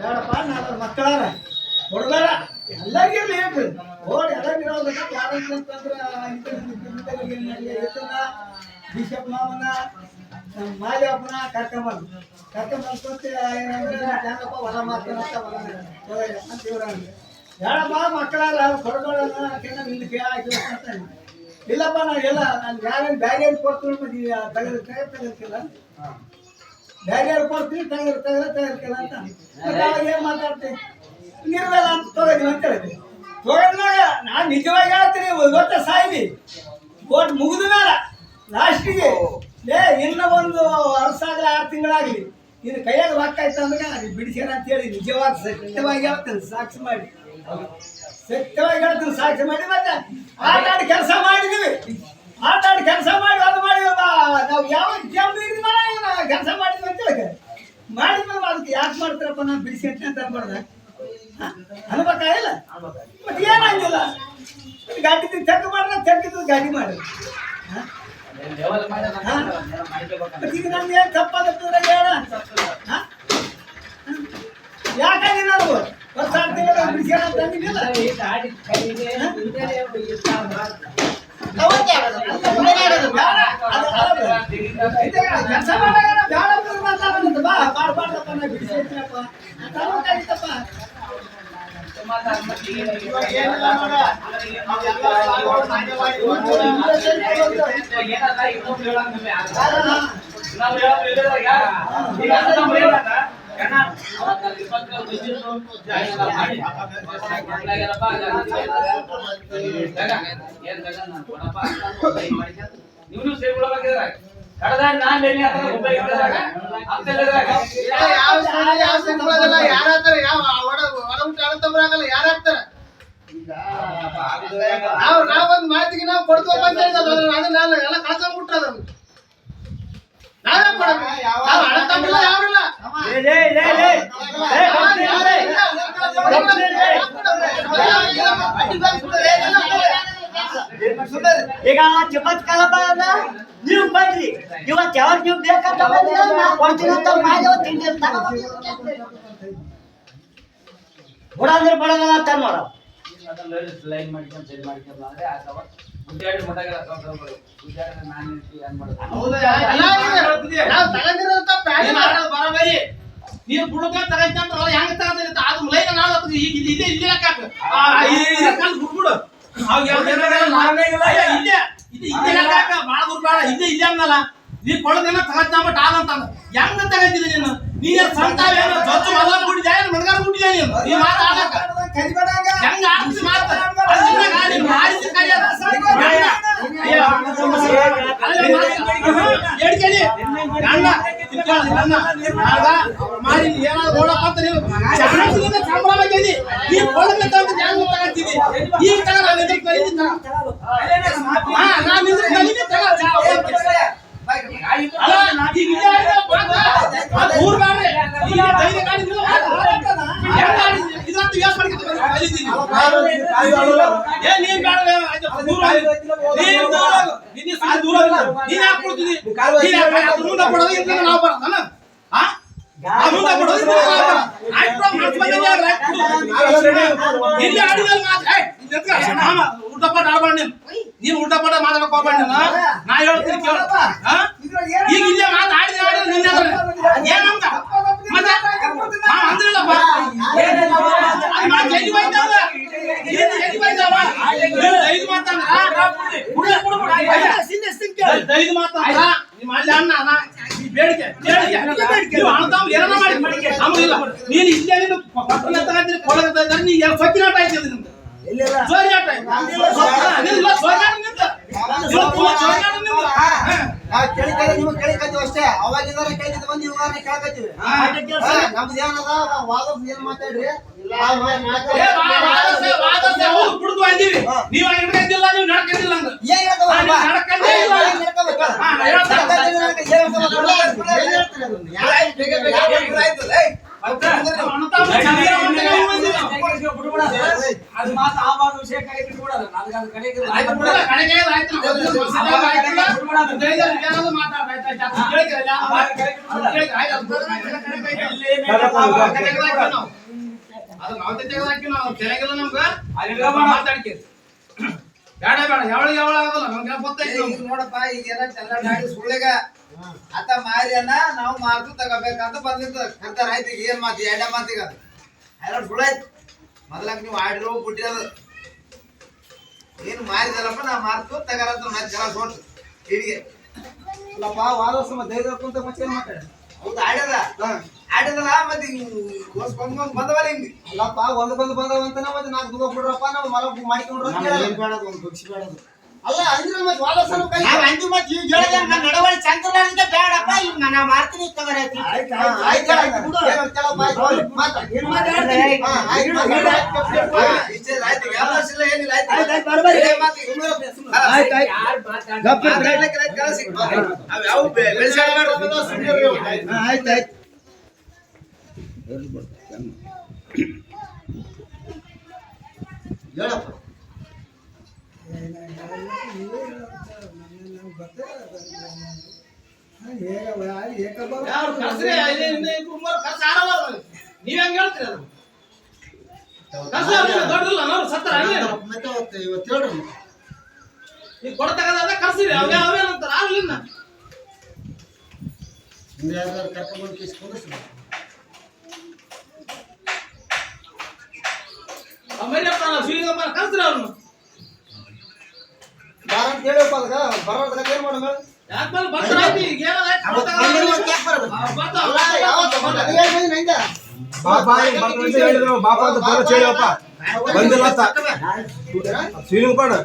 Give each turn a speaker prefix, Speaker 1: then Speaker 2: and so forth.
Speaker 1: ಬೇಡಪ್ಪ ನಾಲ್ಕು ಮಕ್ಕಳಾರ ಹೊಡ್ಬೇಡ ಎಲ್ಲರಿಗಿರ್ಲಿ ಹೇಳ್ರಿ ಓಡ್ ಎಲ್ಲರಿಗಿರೋದಕ್ಕೆ ಯಾರಂತಂದ್ರೆ ಬಿಷಪ್ ಮಾವನ ಮಾದೇವಪ್ಪನ ಕರ್ಕೊಂಬಂದು ಏನಂದ್ರೆ ಯಾಕಪ್ಪ ಹೊಲ ಮಾತಾಡ್ತ ಹೊಲ ಅಂತ ಇವ್ರಂದ್ರೆ ಬೇಡಪ್ಪ ಮಕ್ಕಳಾರ ಹೊಡ್ಬೇಡ ನಿಂದಕ್ಕೆ ಆಯ್ತು ಇಲ್ಲಪ್ಪ ನಾವೆಲ್ಲ ನಾನು ಯಾರೇನು ಬ್ಯಾಗೇಜ್ ಕೊಡ್ತೀವಿ ಮತ್ತೆ ತೆಗೆದಿರ್ಕಿಲ್ಲ ಬ್ಯಾಗೇಜ್ ಕೊಡ್ತೀವಿ ತೆಗೆದಿರ್ಕಿಲ್ಲ ಅಂತ ಅವಾಗ ಏನು ಮಾತಾಡ್ತೀವಿ ನೀವೆಲ್ಲ ಅಂತ ತೊಗೊಂಡಿವಿ ಅಂತ ಹೇಳ್ತೀವಿ ತೊಗೊಂಡಾಗ ನಾನು ನಿಜವಾಗಿ ಹೇಳ್ತೀನಿ ಗೊತ್ತ ಸಾಯಿವಿ ಓಟ್ ಮುಗಿದ ಮೇಲೆ ಲಾಸ್ಟಿಗೆ ಇನ್ನು ಒಂದು ವರ್ಷ ಆಗಲಿ 6 ತಿಂಗಳಾಗಲಿ ಇನ್ನು ಕೈಯಾಗ ರೊಕ್ಕ ಆಯ್ತು ಅಂದ್ರೆ ಅದು ಬಿಡಿಸ್ಯಾರ ಅಂತೇಳಿ ನಿಜವಾದ ಸತ್ಯವಾಗಿ ಹೇಳ್ತೇನೆ ಸಾಕ್ಷಿ ಮಾಡಿ ಸತ್ಯವಾಗಿ ಹೇಳ್ತೀನಿ ಸಾಕ್ಷಿ ಮಾಡಿ ಮತ್ತೆ ಆಟಾಡಿ ಕೆಲಸ ಮಾಡಿದೀವಿ ಆಟಾಡಿ ಕೆಲಸ ಮಾಡಿ ಅದು ಮಾಡಿ ನಾವು ಯಾವ ಕೆಲಸ ಮಾಡಿದ್ವಿ ಅಂತ ಹೇಳಿ ಮಾಡಿದ್ಮೇಲೆ ಅದಕ್ಕೆ ಯಾಕೆ ಮಾಡ್ತಾರಪ್ಪ ನಾವು ಬಿಡಿಸಿ ಅಂತ ಅನ್ಬಾರ್ದ ಅನ್ಬೇಕಾಗಿಲ್ಲ ಮತ್ತೆ ಏನಾಗಿಲ್ಲ ಗಾಡಿ ತೆಗ್ದು ಮಾಡಿದ್ರೆ ತೆಗ್ದಿದ್ದು ಗಾಡಿ ಮಾಡಿ ಈಗ ನಮ್ಗೆ ಏನು ತಪ್ಪಾಗತ್ತಂದ್ರೆ ಹೇಳ ಯಾಕಾಗಿ ನಾವು ವರ್ಷ ಬಿಡಿಸ್ಯಾರ ಅಂತ ಅಂದಿಲ್ಲ ಕೆಲಸ ಮಾಡಾಗ ಬೇಡ ಮಾತಾಡೋದು ಬಾ ಮಾಡ್ಬಾರ್ದಪ್ಪ ನಾ ಬಿಡಿಸಿರ್ತೀನಪ್ಪ ತಗೋತಾಗಿತ್ತಪ್ಪ
Speaker 2: ನೀವು ಸೇರ್ಕೊಳ್ಬೇಕಿದ್ರೆ ಕಡದ ನಾನ್ ಬೆಲೆ
Speaker 3: ಯಾರಾಗ್ತಾರೆ ಯಾವ ಒಡ ಊಟ ಅಳತಂಬರಾಗಲ್ಲ ಯಾರಾಗ್ತಾರ ನಾವೊಂದ್ ಮಾತಿಗೆ ನಾವು ಕೊಡ್ತೀವಪ್ಪ ಅಂತ ಹೇಳಿದ್ರೆ ಅದನ್ನ ಎಲ್ಲ ಕಳ್ಕೊಂಡ್ಬಿಟ್ರ ಅದನ್ನು ನಾವೇ ಕೊಡಬೇಕು ನಾವು ಅಳತಂಬಿಲ್ಲ ಯಾರಿಲ್ಲ
Speaker 4: ಈಗ ಚಮತ್ಕಾರ ಬರೋದ ನೀವು ಬಂದ್ರಿ ಇವತ್ತು ಯಾವಾಗ ನೀವು ಬೇಕಂತ ಬಂದ್ರೆ ನಾ ಕೊಡ್ತೀನಿ ಅಂತ ಮಾಡಿ ತಿಂದಿರ್ತಾರ ಬುಡಂದ್ರೆ ಬಡಗಲ್ಲ ಅಂತ ನೋಡ
Speaker 2: ಲೈನ್ ಮಾಡ್ಕೊಂಡು ಸೆಲ್ ಮಾಡ್ಕೊಂಡು ಅಂದ್ರೆ ಅಥವಾ ಗುಡ್ಡಾಡಿ ಮಟಗಲ್ಲ ಗುಡ್ಡಾಡಿ ನಾನು ಏನ್ ಮಾಡೋದು
Speaker 3: ನಾವು ತಗೊಂಡಿರೋ ತಪ್ಪ
Speaker 5: ಬರಬರಿ ನೀನು ಬುಡಕ ತಗೊಂಡ್ರ ಹೆಂಗ ತಗೊಂಡಿರ್ತ ಅದು ಲೈನ್ ನಾವು ಈಗ ಇಲ್ಲೇ ಇಲ್ಲೇ ಹಾಕ ಕಲ್ ಬಿಡ್ಬಿಡು ನೀನ್ ಕೊಳದೇನ ತಗೊಂಡ್ ಆದಂತ ಹೆಂಗ ತಗೊಂಡಿದ್ದಿ ನೀನು ನೀನ್ ಸಂತಾವೇನು ಜೊತೆ ಮದ ಬಿಟ್ಟಿದ್ಯಾ ಮಣಗಾರ ಬಿಟ್ಟಿದ್ಯಾ ನೀನು ನೀ ಮಾತಾಡಕ ಹೆಂಗ ಆಡ್ತಿ ಮಾತ ಗಾಡಿ ಮಾಡಿಸಿ ಹೇಳ್ಕೇಳಿ ಮಾಡಿ ಏನಾದ್ರು ನೋಡಪ್ಪ ಅಂತ ನೀವು ಸಂಬಳ ಬಗ್ಗೆ ನೀನ್ ಕೊಳದ ತಗೊಂಡಿದ್ದಿ ಈಗ ತಗ ನಾನು ಎದುರು ಕಲಿತೀನಿ ನಾನು ನಿಂದ್ರೆ ಕಲಿತೀನಿ ಊಟಪಾಟ ಆಡ್ಬಾರ್ದು ನೀನು ಊಟಪಾಟ ಮಾಡಬೇಕು ಹೋಗ್ಬೇಡ ನಾ ಹೇಳ್ತೀನಿ ಕೇಳ ಈಗ ಇಲ್ಲೇ ಮಾತಾಡಿದ ನಿನ್ನ ಏನಂತ ಮತ್ತೆ ಅಂದ್ರಲ್ಲಪ್ಪ ಬೇಡಿಕೆ ನೀನು ಇಲ್ಲೇ ನೀನು ಪಟ್ಟಣ ತಗೊಂಡಿನಿ ಕೊಡಗ ನೀ ಸಕ್ಕಿನಾಟ ಆಯ್ತದೆ ನಿಮ್ದು
Speaker 1: ಅಷ್ಟೇ ಅವಾಗಿಂದ ಕೇಳ್ತಿದ್ವಿ ಬಂದು ಇವಾಗ ಕೇಳಕತ್ತೀವಿ ನಮ್ದು ಏನದ ವಾದ ಏನ್ ಮಾತಾಡ್ರಿ
Speaker 5: ನೀವು ಹಿಡ್ಕೊಂಡಿಲ್ಲ ನೀವು ನಡ್ಕೊಂಡಿಲ್ಲ
Speaker 2: ಅದು ಮಾತ್ರ ಆ ಭಾಗ ವಿಷಯ ಕೈ ಬಿಟ್ಬಿಡೋದು ನನಗೆ ಅದು ಕಡೆಗೆ
Speaker 5: ಆಯ್ತು ಬಿಡು, ಕಡೆಗೆ ಆಯ್ತು. ಏನಾದ್ರು ಮಾತಾಡು, ಆಯ್ತು, ಆಯ್ತು. ಅದು ಕೇಳಿದ್ರಲ್ಲ, ಅದು ಕೇಳಿದ್ರೆ ಆಯ್ತು, ಅದು ಅದು ನಾವು ತೆಗೆದಾಕಿ ನಾವು ತೆರೆಗಿಲ್ಲ ನಮ್ಗ ಮಾತಾಡ್ಕೆ ಬೇಡ ಬೇಡ ಯಾವಳ ಆಗಲ್ಲ ನಮ್ಗೆ ಗೊತ್ತಾಯ್ತು
Speaker 3: ಈಗ ನೋಡಪ್ಪ ಈಗೆಲ್ಲ ಎಲ್ಲ ಗಾಡಿ ಸುಳ್ಳಿಗ ಆತ ಮಾರಿಯನ್ನ ನಾವು ಮಾರ್ದು ತಗೋಬೇಕಂತ ಬಂದಿದ್ದು ಕರ್ತಾರ ಆಯ್ತು ಈಗ ಏನ್ ಮಾತು ಎರಡೇ ಮಾತಿಗ ಎಲ್ಲ ಸುಳ್ಳಾಯ್ತು ಮೊದಲಾಗ ನೀವು ಆಡಿರೋ ಬಿಟ್ಟಿರೋದು ಏನ್ ಮಾರಿದಲ್ಲಪ್ಪ ನಾ ಮಾರ್ತು ತಗರಂತ ಮತ್ತೆ ಜನ ಸೋಟು ಹಿಡಿಗೆ
Speaker 1: ಅಲ್ಲಪ್ಪ ವಾದ ಧೈರ್ಯ ಕುಂತ ಮತ್ತೆ ಏನ್ ಮಾತಾಡ
Speaker 3: ಹೌದು ಆಡ್ಯದ ಆಡ್ಯದಲ್ಲ ಮತ್ತೆ ಬಂದವಲ್ಲ ಹಿಂಗೆ
Speaker 1: ಅಲ್ಲಪ್ಪ ಬಂದವ ಅಂತ ಮತ್ತೆ ನಾಲ್ಕು ದುಡ್ಡು ಬಿಡ್ರಪ್ಪ ನಾವು ಮಲ ಮಾಡಿಕೊಂಡ್ರು ಅಂತ ಹೇಳೋದು.
Speaker 3: ಬೇಡದು ಒಂದು ಬುಕ್ಸಿ ಬೇಡದು
Speaker 1: ಅಲ್ಲ ಅಂದ್ರೆ ಮತ್ತೆ ವಾದ ಕೈ
Speaker 4: ನಾವ್ ಅಂದ್ವಿ ಮತ್ತ್ ಈಗ ಹೇಳಿದ್ರೆ ನನ್ನ ನಡವಳಿ ಚಂದ್ರನಿಗೆ ಬೇಡಪ್ಪ ಈಗ ನಾ ಮಾಡ್ತೀನಿ ತಗೋರಿ ಅಂತ.
Speaker 3: ಇಷ್ಟೇ ಆಯ್ತು ಯಾವ ವರ್ಷ ಇಲ್ಲ ಏನಿಲ್ಲ ಆಯ್ತು ಯಾವ
Speaker 1: ಆಯ್ತಾಯ್ತು
Speaker 3: ಹೇಳಪ್ಪ
Speaker 5: ಯಾರು ಕರ್ಸ್ರಿ ಇನ್ನು ಇಬ್ರು ಮೂವರು ಕರ್ಸ್ ಆಡಲ್ಲ ನೀವ್ ಹೆಂಗ್ ಹೇಳ್ತೀರಿ ಅದು ಕರ್ಸ ದೊಡ್ಡಲ್ಲ ನಾವು ಸತ್ತರ
Speaker 3: ಮತ್ತೆ ಇವತ್ತು ಹೇಳ್ರಿ
Speaker 5: ನೀವು ಕೊಡ್ತಕ್ಕಂಥ ಕರ್ಸಿರಿ ಅವೇನಂತಾರ ಆಗ್ಲಿಲ್ಲ
Speaker 3: ಯಾರು ಕರ್ಕೊಂಡ್ಬಂದು ಕೇಸ್ ಕುಂದಿಸ್ರಿ
Speaker 5: ಮರಿಯಪ್ಪ ಶ್ರೀಗಮ್ಮ ಕರ್ಸ್ರಿ ಅವ್ರನ್ನ
Speaker 1: ಬಾರ ಅಂತ ಹೇಳಪ್ಪ ಅದಕ್ಕೆ ಬರೋದ್ರಾಗ ಏನ್ ಮಾಡೋಣ
Speaker 5: ಯಾಕೆ ಬರ್ತಾರ ಆಯ್ತು ಈಗ ಏನಾಯ್ತು
Speaker 6: ಬಾಪ ಅಂತ ಬರೋ ಚೇಳಪ್ಪ ಬಂದಿಲ್ಲ ಶ್ರೀನಿವಾಸ